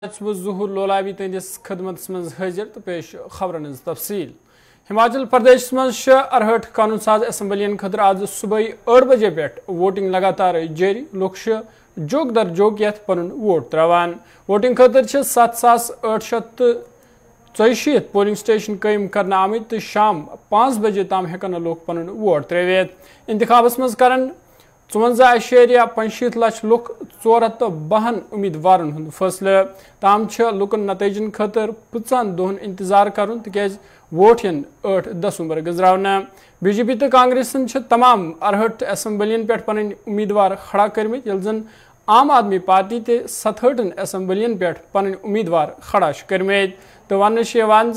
ज़ुहूर लोलाबी तंदिस खदमत मज हाजिर तो पेश खबरन तफसील। हिमाचल प्रदेश मज अरहट कानून साज असम्बलियन खतर आज सुबह 8 बजे पे वोटिंग लगातार जारी। लुक जोक दर जोक ये पन वोट त्रावान। वोटिंग खतर 7,864 पोलिंग स्टेशन कायम कर आमत तो शाम 5 बजे ताम हेकन लोग पन वोट त्रवित। इंतखाबस मज करन 54.65 लाख लुक 452 उम्मीदवारन हुंद फैसले। ताम लुकन नतीजन खतर 15 दोहन इंतजार कर तिज वोट यन 8 दिसंबर गुजरावना। बीजेपी तो कांग्रेसन तमाम अरहट असम्बलियन पे पन उम्मीदवार खड़ा करमित यल जन आम आदमी पार्टी ते 67 असम्बलियन पे पन उम्मीदवार खड़ा करमित। तो वन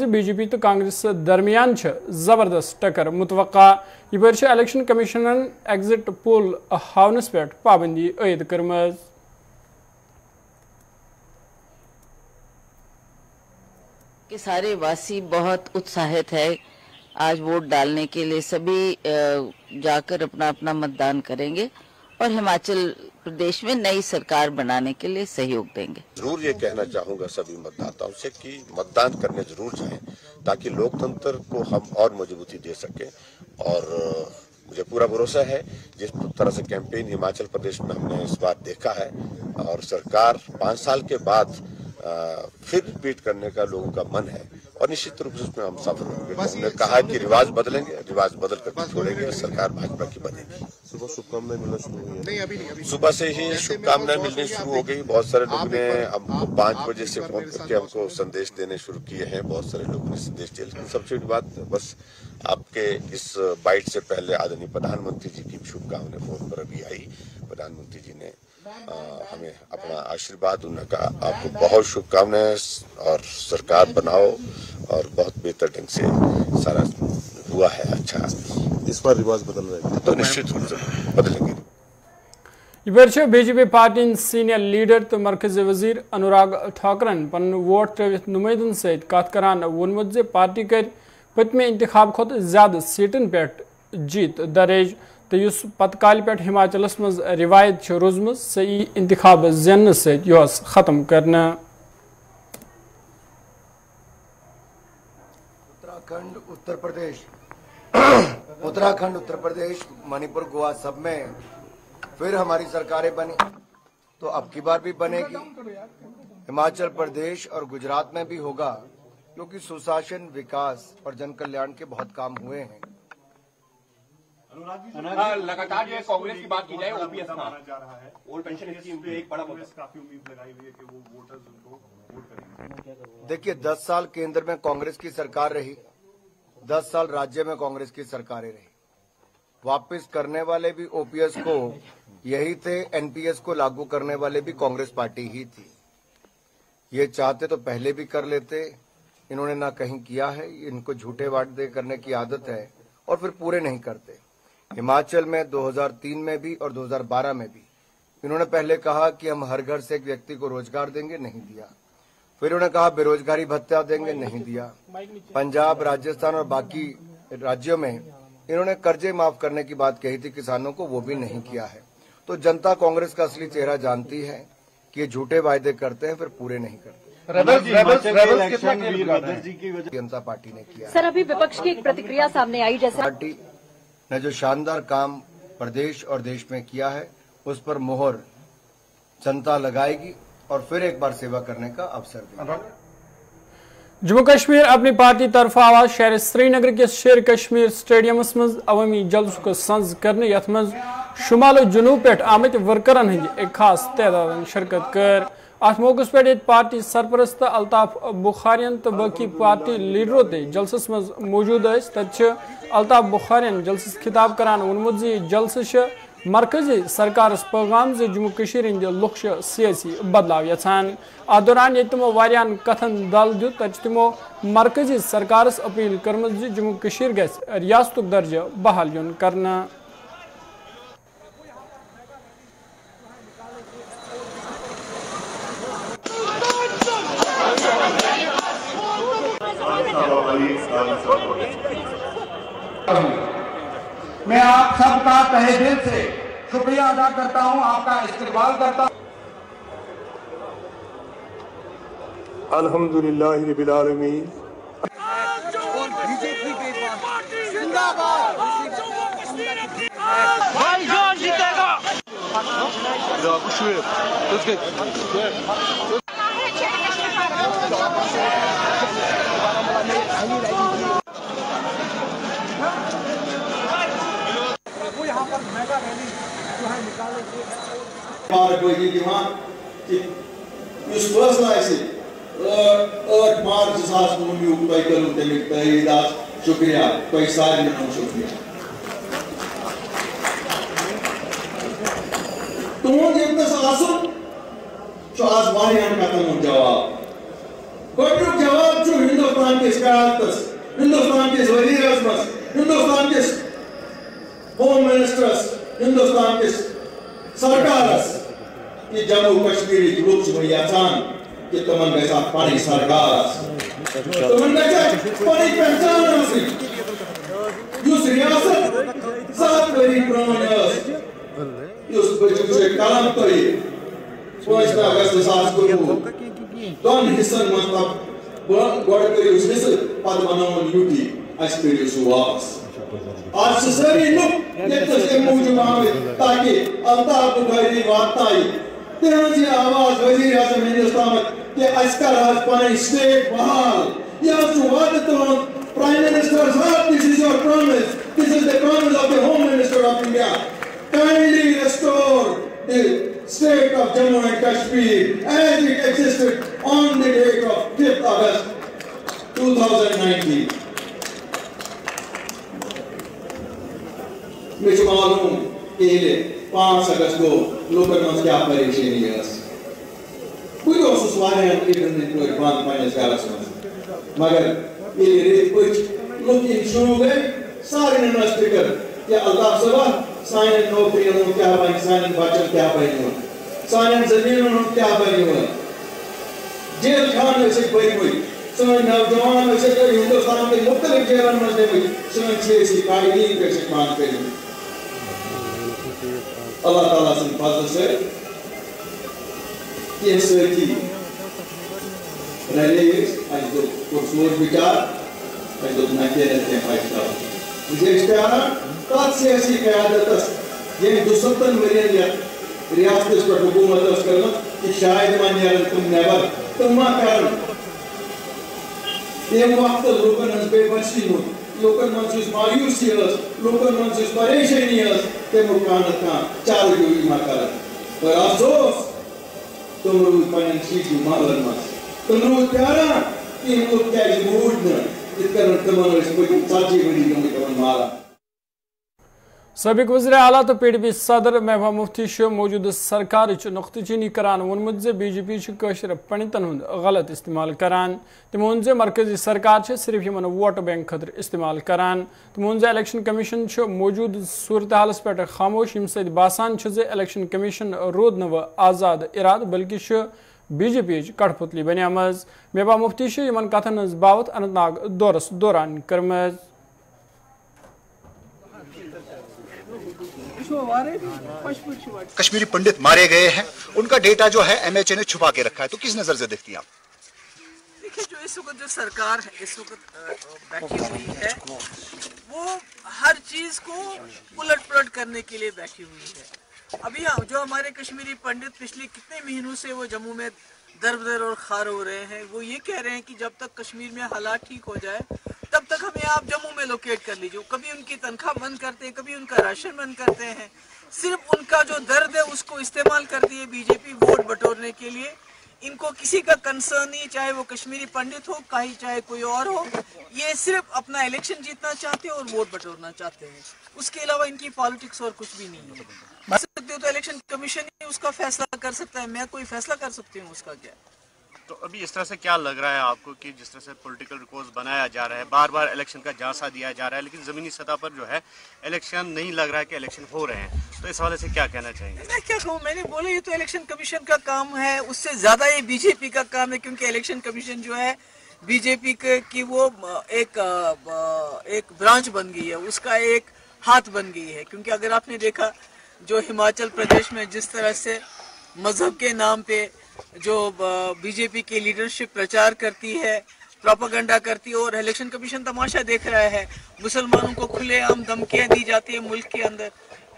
बीजेपी तो कांग्रेस दरमियान जबरदस्त टक्कर मुतवक्का। यह इलेक्शन कमीशन एग्जिट पोल हावनस पे पाबंदी आयद कर्म। के सारे वासी बहुत उत्साहित है आज वोट डालने के लिए। सभी जाकर अपना अपना मतदान करेंगे और हिमाचल प्रदेश में नई सरकार बनाने के लिए सहयोग देंगे। जरूर ये कहना चाहूंगा सभी मतदाताओं से कि मतदान करने जरूर जाएं ताकि लोकतंत्र को हम और मजबूती दे सके। और मुझे पूरा भरोसा है जिस तरह से कैंपेन हिमाचल प्रदेश में हमने इस बार देखा है और सरकार 5 साल के बाद फिर रिपीट करने का लोगों का मन है और निश्चित रूप से उसमें हम सफल होंगे। हमने कहा कि रिवाज बदलेंगे, रिवाज बदल कर छोड़ेंगे, सरकार भाजपा की बनेगी। सुबह शुभकामनाएं मिलना शुरू हुई है? नहीं, सुबह से ही शुभकामनाएं मिलनी शुरू हो गई। बहुत सारे लोगों ने हमको 5 बजे से फोन करके हमको संदेश देने शुरू किए हैं। बहुत सारे लोगों ने संदेश दिए। लेकिन सबसे बड़ी बात बस आपके इस बाइट से पहले आदरणीय प्रधानमंत्री जी की शुभकामनाएं फोन पर अभी आई। प्रधानमंत्री जी ने हमें अपना आशीर्वाद, उन्होंने कहा आपको बहुत शुभकामनाएं और सरकार बनाओ और बहुत बेहतर ढंग से सारा हुआ है। अच्छा, इस बार रिवाज बदल रहे हैं तो निश्चित रूप से बदलेंगे। यह बीजेपी पार्टी सीनियर लीडर तो मरकजी वजीर अनुराग ठाकरन पन वोट त्रवित नुमाइंदन सत कत करान वोनमुत जे पार्टी कर पतमे इंतखाब खुद ज्यादा सीटन पे जीत दर्ज तो युस पतकाल पे हिमाचलस मज रिवायत रोजम सही इंतखाब जन सत खत्म करना। उत्तराखंड उत्तर प्रदेश मणिपुर गोवा सब में फिर हमारी सरकारें बनी तो अब की बार भी बनेगी। हिमाचल प्रदेश और गुजरात में भी होगा क्योंकि सुशासन, विकास और जन कल्याण के बहुत काम हुए हैं। लगातार जो कांग्रेस की बात की जाए ओपीएस जा रहा है, ओल्ड पेंशन स्कीम पे एक बड़ा काफी उम्मीद लगाई हुई है कि वो वोटर्स उनको वोट करेंगे। देखिए 10 साल केंद्र में कांग्रेस की सरकार रही, 10 साल राज्य में कांग्रेस की सरकारें रही। वापस करने वाले भी ओपीएस को यही थे, एनपीएस को लागू करने वाले भी कांग्रेस पार्टी ही थी। ये चाहते तो पहले भी कर लेते, इन्होंने ना कहीं किया है। इनको झूठे वादे करने की आदत है और फिर पूरे नहीं करते। हिमाचल में 2003 में भी और 2012 में भी इन्होंने पहले कहा कि हम हर घर से एक व्यक्ति को रोजगार देंगे, नहीं दिया। फिर उन्होंने कहा बेरोजगारी भत्ता देंगे, नहीं दिया। पंजाब, राजस्थान और बाकी राज्यों में इन्होंने कर्जे माफ करने की बात कही थी किसानों को, वो भी नहीं किया है। तो जनता कांग्रेस का असली चेहरा जानती है कि ये झूठे वायदे करते हैं फिर पूरे नहीं करते। जनता पार्टी ने किया। सर अभी विपक्ष की एक प्रतिक्रिया सामने आई, जैसे पार्टी ने जो शानदार काम प्रदेश और देश में किया है उस पर मोहर जनता लगाएगी और फिर एक बार सेवा करने का अवसर देगी। जम्मू कश्मीर अपनी पार्टी तरफ आवाज शहर श्रीनगर के शेर कश्मीर स्टेडियम मज अवामी जलस को संज करने यथ मज शुमाल जनूब पे आमत वर्करन हंद एक खास तादाद शिरकत कर। अत मौके पे पार्टी सरपरस्त अल्ताफ बुखारियन तो बाकी पार्टी लीडरों ते जलसस मज मौजूद तत अल्ताफ बुखारियन जलसस खिताब करान वोनमुत जी जलस मरकजी सरकार पैगाम जे जम्मू कश्मीर हिंद लुक सियासी बदलाव यछान। अत दौरान ये तमो वारियान कथन दल दित तत तमो मरकजी सरकार अपील कर्म जम्मू कश्मीर गस रियासतुक दर्जा बहाल युन करना। मैं आप सबका तहे दिल से शुक्रिया अदा करता हूं, आपका इस्तेमाल करता हूं। अल्हम्दुलिल्लाहि रब्बिल आलमीन। मार्च 2019 शुक्रिया सारे शुक्रिया तुम आज कतम जवाब गोटुक जवाब हिंदुस्तान किस क्यादतस हिंदुस्तान किस वजीरस मस हिंदुस्तान किस होम मिनिस्टर्स हिंदुस्तान किस सरकारस कि जम्मू कश्मीर लुक यचान कि तुमन गसा पानी सरकार तुमन गसा पानी पहचान आसी युस रियासत 7 वरी प्रोन युस बजुचे कलम तोई 5 अगस्त 2019 दोन हिस्सन मतलब गोड़ करी उस हिस्से पद बनावन यूटी अस्पेरी सुवास आज सारी लोग ये मौजूद आवे ताकि अल्ताफ बुखारी वार्ताई तेजी आवाज वजीर आजम हिंदुस्तान के अस्कर आज पानी स्टेट बहाल यह सुवाद तो प्राइम मिनिस्टर साहब this is your promise this is the promise of the home minister of India kindly restore the state of Jammu and Kashmir as it existed on the date of 5th August 2019 मुझे मालूम कि 5 अगस्त को local मंच क्या परेशानी है कोई और सुवाल है इधर कोई बात पाने का मगर ये रेत कुछ लोग इन शुरू गए सारे ने स्पीकर क्या अल्लाह सभा साइन नौकरियों क्या बन साइन बचत क्या बनी साइन जमीनों क्या बनी हुआ जेल खाने से बनी हुई सुन नौजवान से तो हिंदुस्तान के मुख्तलिफ जेलों में से भी सुन से कायदीन के शिकमान करें अल्लाह ताला से फजल से ये सही रैलीज आज तो कुछ विचार आज तो नाके रहते हैं फाइस्टा मुझे इस्तेमाल ताज से ऐसी क़यादत ये दुसंतन वरियन रियासत पर हुकूमत करना कि शायद मानिए तुम नेवर तुम मा कारण ये वक्त लोकन बेबसी हो लोकन मंसूस मायूसी हस लोकन मंसूस परेशानी हस के मुकान का चालू हुई माकर पर अफसोस तुम लोग पन चीज मालूम मत तुम लोग प्यारा कि लोग क्या मूड न इतना तमाम इसको चाची बड़ी कम मारा सबक वज़ीर आला तो PDP सदर महबूबा मुफ्ती मौजूद सरकार नुख्तचीनी करान वोनमुत BJP कशर पंडितन हुंद गलत इस्तेमाल करान तमो वोन मरकजी सरकार सिर्फ इन वोट बैंक खतर इस्तेमाल करान तमो वोन इलेक्शन कमीशन मौजूद सूरत हालस पे खामोश यम सद बासान इलेक्शन कमीशन रोद न आज़ाद इराद बल्कि BJP कठपुतली बनियाम महबूबा मुफ्ती इन कथन बावत अनंतनाग दौरस दौरान कर्म कश्मीरी पंडित मारे गए हैं उनका डेटा जो है MHA ने छुपा के रखा है तो किस नजर से देखती हैं आप? देखिए जो इस वक्त जो सरकार है इस वक्त बैठी हुई है वो हर चीज को उलट पुलट करने के लिए बैठी हुई है। अभी जो हमारे कश्मीरी पंडित पिछले कितने महीनों से वो जम्मू में दर बदर और खार हो रहे हैं वो ये कह रहे हैं कि जब तक कश्मीर में हालात ठीक हो जाए तब तक हमें आप जम्मू में लोकेट कर लीजिए। कभी उनकी तनख्वाह बंद करते हैं कभी उनका राशन बंद करते हैं सिर्फ उनका जो दर्द है उसको इस्तेमाल करती है BJP वोट बटोरने के लिए। इनको किसी का कंसर्न नहीं चाहे वो कश्मीरी पंडित हो चाहे कोई और हो ये सिर्फ अपना इलेक्शन जीतना चाहते हैं और वोट बटोरना चाहते हैं उसके अलावा इनकी पॉलिटिक्स और कुछ भी नहीं है। सकते हो तो इलेक्शन कमीशन ही उसका फैसला कर सकता है मैं कोई फैसला कर सकती हूँ उसका क्या। तो अभी इस तरह से क्या लग रहा है आपको कि जिस तरह से पॉलिटिकल रिकॉर्ड बनाया जा रहा है बार बार इलेक्शन का झांसा दिया जा रहा है लेकिन ज़मीनी सतह पर जो है इलेक्शन नहीं लग रहा है कि इलेक्शन हो रहे हैं तो इस हवाले से क्या कहना चाहेंगे? मैं क्या कहूँ मैंने बोला ये तो इलेक्शन कमीशन का काम है उससे ज़्यादा ये BJP का काम है क्योंकि इलेक्शन कमीशन जो है BJP की वो एक ब्रांच बन गई है उसका एक हाथ बन गई है। क्योंकि अगर आपने देखा जो हिमाचल प्रदेश में जिस तरह से मजहब के नाम पे जो बीजेपी की लीडरशिप प्रचार करती है, प्रोपेगेंडा करती है, और इलेक्शन कमीशन तमाशा देख रहा है। मुसलमानों को खुलेआम धमकियां दी जाती है मुल्क के अंदर,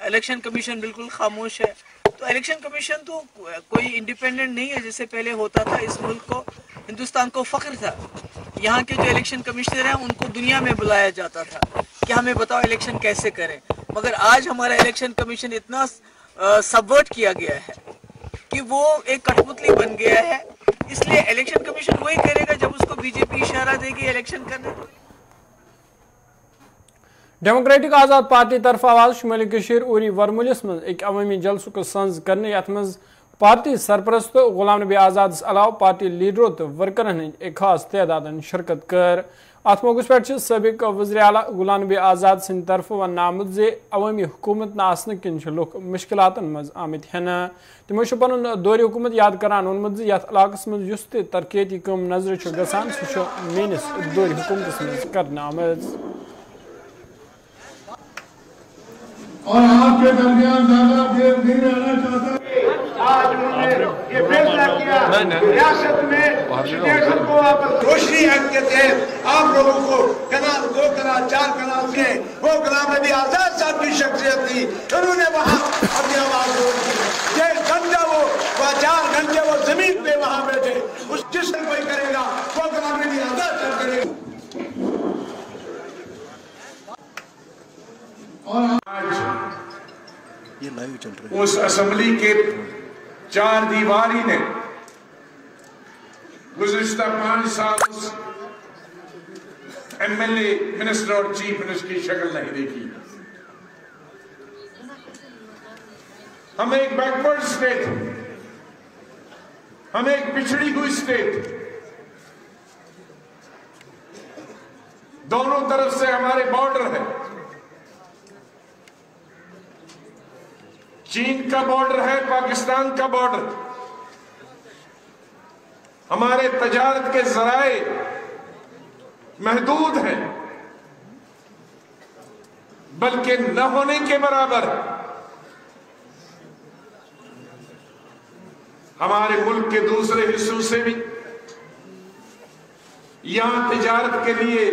इलेक्शन कमीशन बिल्कुल खामोश है। तो इलेक्शन कमीशन तो कोई इंडिपेंडेंट नहीं है जैसे पहले होता था। इस मुल्क को, हिंदुस्तान को फख्र था, यहाँ के जो इलेक्शन कमिश्नर हैं उनको दुनिया में बुलाया जाता था कि हमें बताओ इलेक्शन कैसे करें। मगर आज हमारा इलेक्शन कमीशन इतना सबवर्ट किया गया है कि वो एक कठपुतली बन गया है। इसलिए इलेक्शन कमीशन वही करेगा जब उसको बीजेपी इशारा देगी इलेक्शन करने। डेमोक्रेटिक आजाद पार्टी तरफ आवाज शुमाली कशीर उरी वरमुलिस मज एक अवामी जलसुक संज करने यथ मज पार्टी सरपरस्त गुलाम नबी आजाद अलाव पार्टी लीडरों तो वर्करन एक खास तदाद शिरकत कर। अत मौके पे सबक वज़ीर आला गुलाम नबी आजाद सिंद तरफ वन आमुत जे अवामी हुकूमत न आसन किन लुक मुश्किलातन मज आमित हेन। तमो पन दौर हुकूमत याद करान वोनमुत जे यथ इलाकस मज युस ते तरक्याती काम नजर गसान सह मेनिस दौर हुकूमतस मज करना आमज। और आपके दरमियान ज्यादा देर नहीं रहना चाहता। आज उन्होंने ये फैसला किया रियासत में सिचुएशन को वापस रोशनी एक्ट के तहत आप लोगों को कनाल 2 कनाल 4 कनाल के वो गुलाम नबी आजाद साहब की शख्सियत थी, उन्होंने वहाँ अपनी आवाज उठाई। 1 घंटा वो 4 घंटे वो जमीन पे वहाँ बैठे, उस जिस कोई करेगा वो गुलाम नबी आजाद साहब करेगा। और आज ये लाइव चल रहा है। उस असेंबली के 4 दीवारी ने गुज़िश्ता 5 साल उस एमएलए, मिनिस्टर और चीफ मिनिस्टर की शक्ल नहीं देखी। हम एक बैकवर्ड स्टेट, हम एक पिछड़ी हुई स्टेट, दोनों तरफ से हमारे बॉर्डर है। चीन का बॉर्डर है, पाकिस्तान का बॉर्डर। हमारे तजारत के जराए महदूद हैं, बल्कि न होने के बराबर। हमारे मुल्क के दूसरे हिस्सों से भी यहां तिजारत के लिए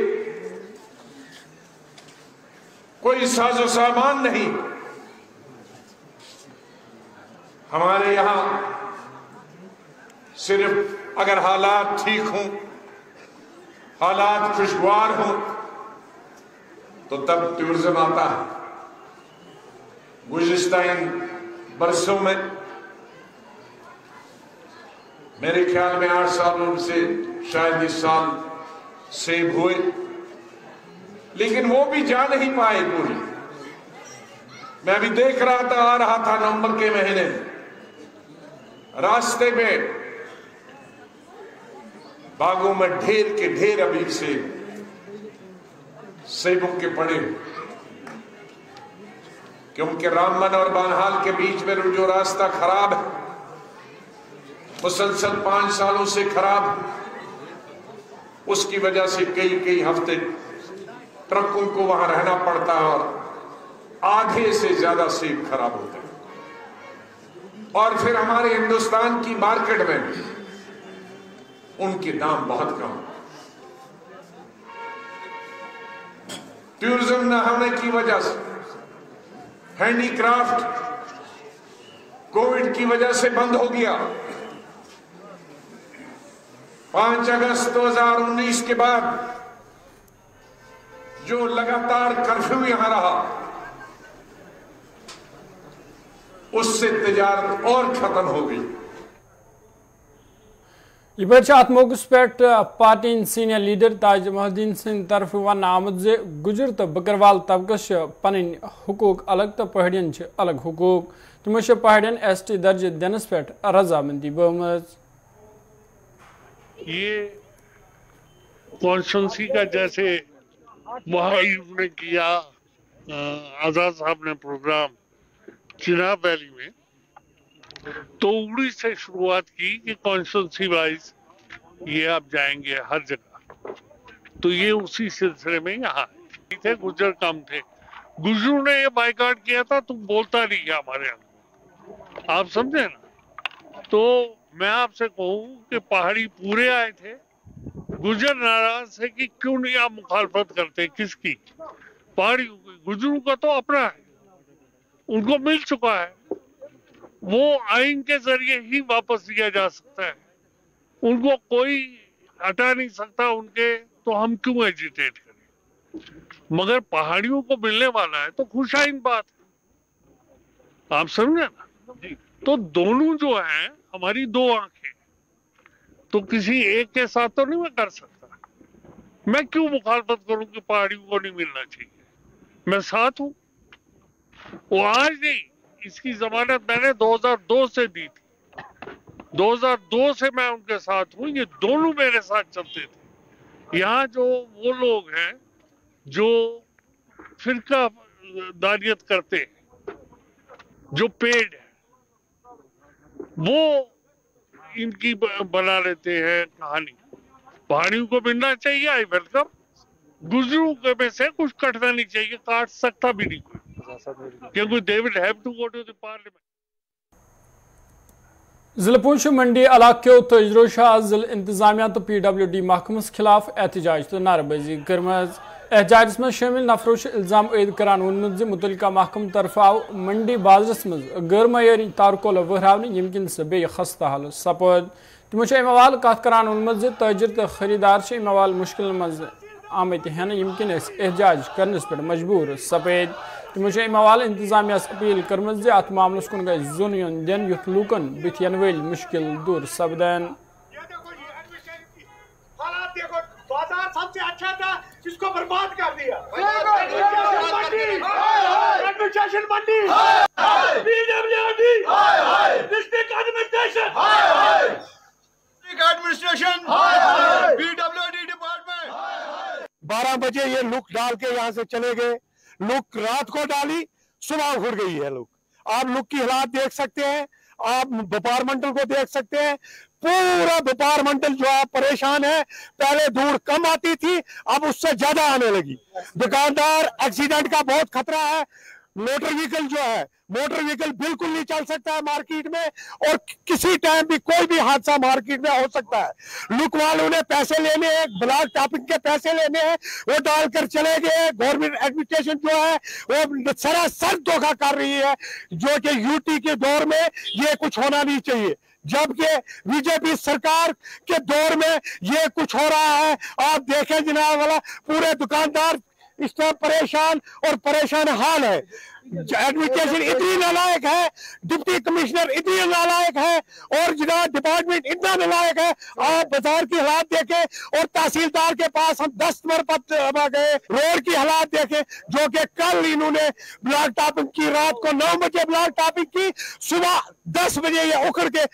कोई साजो सामान नहीं। हमारे यहां सिर्फ अगर हालात ठीक हों, हालात खुशगवार हों, तो तब टूरिज्म आता है। गुज़िश्ता इन बरसों में मेरे ख्याल में 8 सालों से शायद इस साल सेब हुए, लेकिन वो भी जा नहीं पाए पूरी। मैं अभी देख रहा था, आ रहा था नवंबर के महीने में, रास्ते में बागों में ढेर के ढेर अभी से सेबों के पड़े, क्योंकि रामबन और बानहाल के बीच में जो रास्ता खराब है, मुसलसल 5 सालों से खराब, उसकी वजह से कई हफ्ते ट्रकों को वहां रहना पड़ता है और आधे से ज्यादा सेब खराब होते हैं। और फिर हमारे हिंदुस्तान की मार्केट में भी उनके दाम बहुत कम। टूरिज्म न होने की वजह से, हैंडीक्राफ्ट कोविड की वजह से बंद हो गया। 5 अगस्त 2019 के बाद जो लगातार कर्फ्यू यहां रहा, उससे तिजारत और खत्म हो गई। अत मौके पे पार्टी सीनियर लीडर ताज मोहद्दीन सिंह तरफ वन आमुत जे गुजर तो बकरवाल तबकस पन हुकूक अलग तो पहाड़ियन अलग हुकूक। तमो पहाड़ियन ST दर्जे दिनस पे रजामंदी बहुमत। ये कॉन्स्टिट्यूंसी का जैसे महायूब ने किया, आजाद साहब ने प्रोग्राम चिनाब वैली में, तो उड़ी से शुरुआत की कि कॉन्स्टिट्यूंसी वाइज ये आप जाएंगे हर जगह। तो ये उसी सिलसिले में यहाँ थे, गुजर कम थे। गुजरू ने ये बाइकाट किया था, तुम बोलता नहीं गया हमारे यहाँ, आप समझे ना। तो मैं आपसे कहूं कि पहाड़ी पूरे आए थे, गुजर नाराज है कि क्यों नहीं आप मुखालफत करते, किसकी? पहाड़ियों की। गुजरों का तो अपना है, उनको मिल चुका है, वो आइन के जरिए ही वापस दिया जा सकता है, उनको कोई हटा नहीं सकता उनके, तो हम क्यों एजिटेट करें? मगर पहाड़ियों को मिलने वाला है तो खुशाइन बात है, आप समझे ना? तो दोनों जो है हमारी दो आंखें, तो किसी एक के साथ तो नहीं मैं कर सकता। मैं क्यों मुखालफत करूं कि पहाड़ियों को नहीं मिलना चाहिए? मैं साथ हूं, वो आज नहीं, इसकी जमानत मैंने 2002 से दी थी, 2002 से मैं उनके साथ हूं, ये दोनों मेरे साथ चलते थे। यहाँ जो वो लोग हैं जो फिरका दारियत करते हैं, जो पेड है, वो इनकी बना लेते हैं कहानी। पहाड़ियों को मिलना चाहिए, आई वेलकम। गुजरों के में से कुछ कटना नहीं चाहिए, काट सकता भी नहीं कोई, क्योंकि they will have to go to the parliament. जिला पुंछ मंडी इलाके तजरो शाह जिला इंतजामिया तो PWD महकमस खिलाफ एहतजाज तो नारेबाजी कर्म। एहतजाज में शामिल नफरों इल्जाम ऐद करान वोनमुत मुतलका महकम तरफ आव मंडी बाजारस मज गैर मयारी तारकोल वहरावन यमकिन से बे खस्ता हालत सपद। तमो अमवाल कत करान वोनमुत ताजिर तो खरीदार अमवाल मुश्किल मज आमत हेन यमकिन एहतजाज करनस पे मजबूर सपेद। तमो अमवाल इंतजामिया अपील कर्म अत मामलस कुन गई जोन योन दिन युथ लूकन बिथ यन वल मुश्किल दूर सपदन। बाजार सबसे अच्छा था जिसको बर्बाद कर दिया। एडमिनिस्ट्रेशन मंडी, PWD, district administration, PWD department. 12 बजे ये लुक डाल के यहाँ से चले गए। लुक रात को डाली, सुबह उड़ गई है लुक। आप लुक की हालात देख सकते हैं, आप डिपार्टमेंटल को देख सकते हैं, पूरा डिपार्टमेंटल जो है परेशान है। पहले धूल कम आती थी, अब उससे ज्यादा आने लगी। दुकानदार, एक्सीडेंट का बहुत खतरा है। मोटर व्हीकल जो है, मोटर व्हीकल बिल्कुल नहीं चल सकता है मार्केट में, और किसी टाइम भी कोई भी हादसा मार्केट में हो सकता है। लुक वालों ने पैसे लेने हैं, ब्लॉक टॉपिंग के पैसे लेने हैं, वो डालकर चले गए। गवर्नमेंट एडमिनिस्ट्रेशन जो है वो सरासर धोखा कर रही है, जो कि यूटी के दौर में ये कुछ होना नहीं चाहिए, जबकि बीजेपी सरकार के दौर में ये कुछ हो रहा है। आप देखें जनाब वाला, पूरे दुकानदार इस तरह परेशान और परेशान हाल है। एडमिनिस्ट्रेशन इतनी नालायक है, डिप्टी कमिश्नर इतनी नालायक है, और जनाब डिपार्टमेंट इतना नालायक है। आप बाजार की हालात देखें, और तहसीलदार के पास हम 10 मरतबा गए। रोड की हालात देखें, जो कि कल इन्होंने ब्लॉक टॉपिंग की, रात को 9 बजे ब्लॉक टॉपिंग की, सुबह 10 बजे ये उखड़ के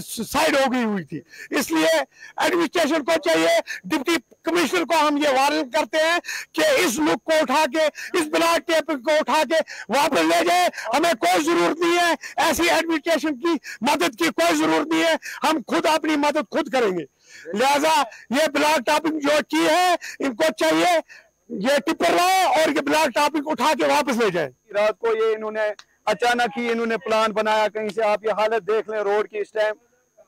साइड हो गई हुई थी। इसलिए एडमिनिस्ट्रेशन को चाहिए, डिप्टी कमिश्नर को हम ये वार्निंग करते हैं कि इस लुक को उठा के, इस ब्लॉक टॉपिंग को उठा के वापस ले जाए। हमें कोई जरूरत नहीं है ऐसी एडमिनिस्ट्रेशन की मदद की, कोई जरूरत नहीं है। हम खुद अपनी मदद खुद करेंगे। लिहाजा ये ब्लॉक टॉपिंग जो की है, इनको चाहिए ये टिप्पर लाए और ये ब्लॉक टॉपिंग उठा के वापस ले जाए। रात को ये इन्होंने अचानक ही इन्होंने प्लान बनाया कहीं से। आप ये हालत देख लें रोड की, इस टाइम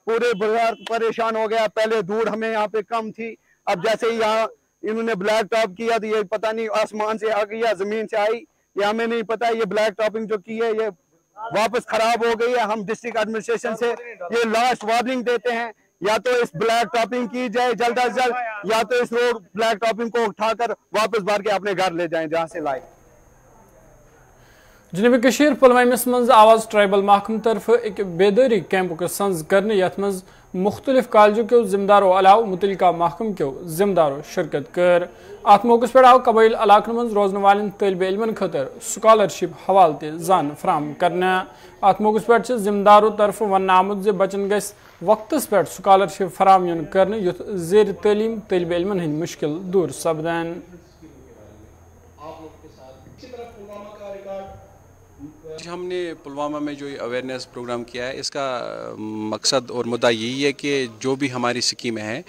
पूरे बाजार परेशान हो गया। पहले दूर हमें यहाँ पे कम थी, अब जैसे ही यहाँ इन्होंने ब्लैक टॉप किया तो ये पता नहीं आसमान से आ गई या जमीन से आई, ये हमें नहीं पता। ये ब्लैक टॉपिंग जो की है ये वापस खराब हो गई है। हम डिस्ट्रिक्ट एडमिनिस्ट्रेशन से ये लास्ट वार्निंग देते हैं, या तो इस ब्लैक टॉपिंग की जाए जल्द अज जल्द, या तो इस रोड ब्लैक टॉपिंग को उठाकर वापस भर के अपने घर ले जाएं जहां से लाए। जनूबी कशीर पुलवामस मज आवाज ट्राइबल महकम तरफ एक बेदारी कैंप संज करने यथ मज मुख्तलिफ कॉलेजों के जिम्मेदारों अलाव मुतलका महकम के जिम्मेदारों शिरकत कर। अत मौके पर आव कबाइल इलाकन मज रोजन वालन तलब इल्मन खतर स्कॉलरशिप हवाल ते जान फराम करने। अत मौके पर जिम्मेदारों तरफ वन आमुद जे बचन गस वक्तस पे स्कॉलरशिप फराम युन करने युथ जेर तलीम तलब इल्मन हंद मुश्किल दूर सपदन। आज हमने पुलवामा में जो अवेयरनेस प्रोग्राम किया है, इसका मकसद और मुद्दा यही है कि जो भी हमारी स्कीमें हैं,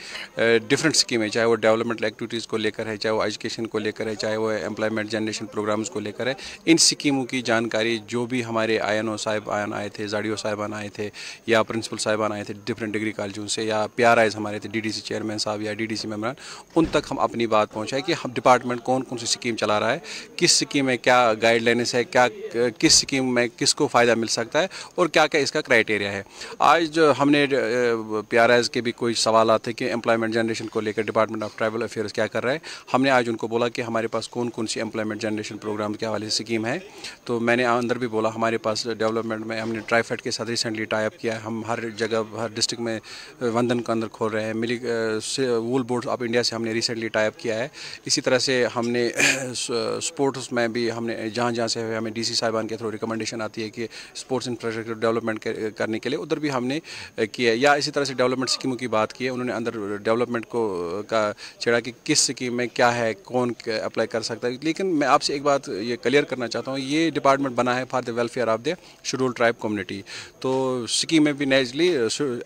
डिफरेंट स्कीमें, चाहे वो डेवलपमेंटल एक्टिविटीज़ को लेकर है, चाहे वो एजुकेशन को लेकर है, चाहे वो एम्प्लॉयमेंट जनरेशन प्रोग्राम्स को लेकर है, इन स्कीमों की जानकारी जो भी हमारे INO साहिबान आए थे, ZDO साहिबान आए थे, या प्रिंसिपल साहिबान आए थे डिफरेंट डिग्री कॉलेजों से, या PRIs हमारे थे, DDC चेयरमैन साहब या DDC मेम्बरान, उन तक हम अपनी बात पहुँचाएँ कि हम डिपार्टमेंट कौन कौन सी स्कीम चला रहा है, किस स्कीम में क्या गाइडलाइंस है, क्या किस स्कीम में किसको फ़ायदा मिल सकता है और क्या क्या इसका क्राइटेरिया है। आज हमने PRIs के भी कोई सवाल आते कि एम्प्लॉयमेंट जनरेशन को लेकर डिपार्टमेंट ऑफ ट्राइबल अफेयर्स क्या कर रहा है। हमने आज उनको बोला कि हमारे पास कौन कौन सी एम्प्लॉयमेंट जनरेशन प्रोग्राम के हवाले से स्कीम है। तो मैंने अंदर भी बोला हमारे पास डेवलपमेंट में हमने ट्राइफेड के साथ रिसेंटली टाई अप किया है। हम हर जगह हर डिस्ट्रिक्ट में वंदन के अंदर खोल रहे हैं। मिली वूल बोर्ड ऑफ इंडिया से हमने रिसेंटली टाई अप किया है। इसी तरह से हमने स्पोर्ट्स में भी हमने जहाँ से हमें DC साहिबान के थ्रू रिकमेंडेशन आती है कि स्पोर्ट्स इंफ्रास्ट्रक्चर डेवलपमेंट करने के लिए उधर भी हमने किया। या इसी तरह से डेवलपमेंट स्कीमों की बात की है, उन्होंने अंदर डेवलपमेंट को का छेड़ा कि किस स्कीम में क्या है, कौन अप्लाई कर सकता है। लेकिन मैं आपसे एक बात ये क्लियर करना चाहता हूँ, ये डिपार्टमेंट बना है for the welfare of the scheduled tribe community. तो स्कीमें भी नेचुरली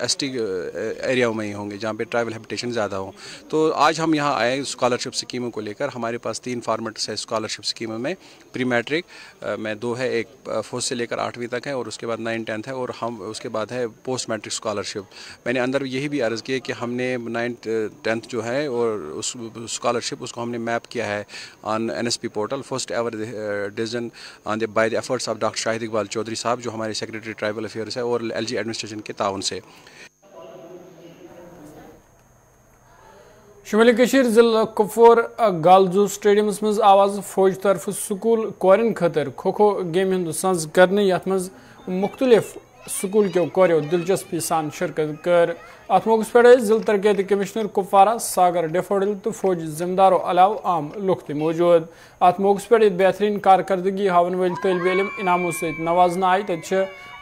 ST एरिया में ही होंगे जहाँ पे ट्राइबल हैबिटेशन ज़्यादा हो। तो आज हम यहाँ आए स्कॉलरशिप स्कीमों को लेकर। हमारे पास 3 फॉर्मेट्स है स्कॉलरशिप स्कीमों में। प्री मैट्रिक में 2 है, एक 4th से लेकर 8वीं तक है और उसके बाद 9th 10th है, और हम उसके बाद है पोस्ट मैट्रिक स्कॉलरशिप। मैंने अंदर यही भी अर्ज़ किया कि हमने 9th 10th जो है और उस स्कॉलरशिप उसको हमने मैप किया है on NSP portal. First ever decision on the by the efforts of doctor Shahid Iqbal Chaudhary साहब जो हमारे सेक्रेटरी ट्राइबल अफेयर्स है और LG एडमिनिस्ट्रेशन के ताउन से। शुमाली कशीर जिला कुपवार गालजू स्टेडियमस मज आवाज फौज तरफ स्कूल कोरन खतर खो खो गेम हिंद संज करने यथ मज मुख्तलिफ स्कूल के कोरियो दिलचस्पी सान शिरकत कर। अत मौके पे जिला तरक्याती कमिश्नर कुपवारा सागर डेफोडिल तो फौज जिम्मेदारों अलाव आम लुक त मौजूद। अत मौके पे बेहतरीन कारकर्दगी हावन वाल तलब इलम इनामों से नवाजना आय।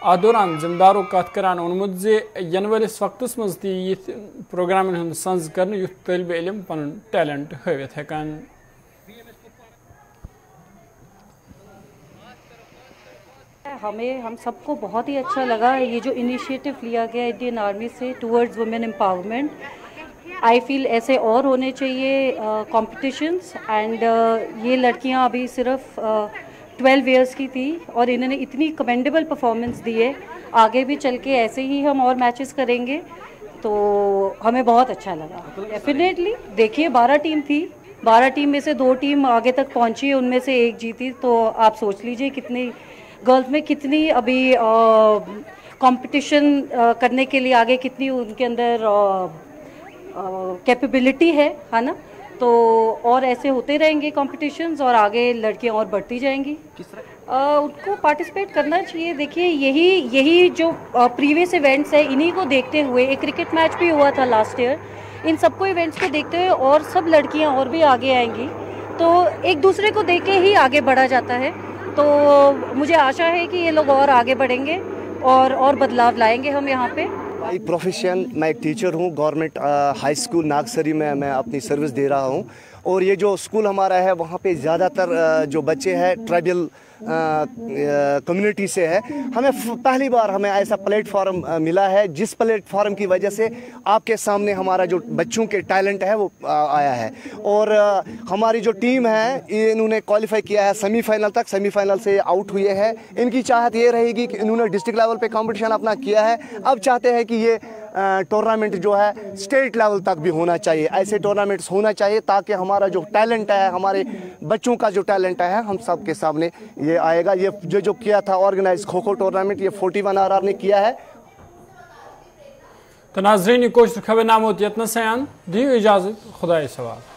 अत दौरान जिम्मेदारों कत करान वोनमुत जे यन वालिस वक्तस मज त प्रोग्रामन हुंद संज कर युथ तलब इलम पन टैलेंट हवित हेकान। हम सबको बहुत ही अच्छा लगा ये जो इनिशिएटिव लिया गया इंडियन आर्मी से towards women empowerment. I feel ऐसे और होने चाहिए कॉम्पिटिशन्स। एंड ये लड़कियां अभी सिर्फ 12 इयर्स की थी और इन्होंने इतनी कमेंडेबल परफॉर्मेंस दी है। आगे भी चल के ऐसे ही हम और मैचेस करेंगे तो हमें बहुत अच्छा लगा। डेफिनेटली देखिए 12 टीम थी, 12 टीम में से 2 टीम आगे तक पहुंची, उनमें से 1 जीती। तो आप सोच लीजिए कितनी गर्ल्स में कितनी अभी कंपटीशन करने के लिए आगे कितनी उनके अंदर कैपेबिलिटी है ना। तो और ऐसे होते रहेंगे कंपटीशंस और आगे लड़कियां और बढ़ती जाएंगी। उनको पार्टिसिपेट करना चाहिए। देखिए यही जो प्रीवियस इवेंट्स है इन्हीं को देखते हुए एक क्रिकेट मैच भी हुआ था लास्ट ईयर। इन सबको इवेंट्स को देखते हुए और सब लड़कियां और भी आगे आएंगी तो एक दूसरे को देख के ही आगे बढ़ा जाता है। तो मुझे आशा है कि ये लोग और आगे बढ़ेंगे और बदलाव लाएंगे हम यहाँ पे। एक प्रोफेशन, मैं एक टीचर हूँ गवर्नमेंट हाई स्कूल नागसरी में मैं अपनी सर्विस दे रहा हूँ। और ये जो स्कूल हमारा है वहाँ पे ज़्यादातर जो बच्चे हैं ट्राइबल कम्युनिटी से है। हमें पहली बार हमें ऐसा प्लेटफॉर्म मिला है जिस प्लेटफॉर्म की वजह से आपके सामने हमारा जो बच्चों के टैलेंट है वो आया है। और हमारी जो टीम है इन्होंने क्वालिफाई किया है सेमीफाइनल तक, सेमीफाइनल से आउट हुए हैं। इनकी चाहत ये रहेगी कि इन्होंने डिस्ट्रिक्ट लेवल पे कंपटीशन अपना किया है, अब चाहते हैं कि ये टूर्नामेंट जो है स्टेट लेवल तक भी होना चाहिए। ऐसे टूर्नामेंट्स होना चाहिए ताकि हमारा जो टैलेंट है, हमारे बच्चों का जो टैलेंट है हम सब के सामने ये आएगा। ये जो किया था ऑर्गेनाइज खो खो टूर्नामेंट ये 41 RR ने किया है। तो नाज़रीन कोशिश खबर नामोत यत्न सयान दी इजाज़त खुदा सवाल।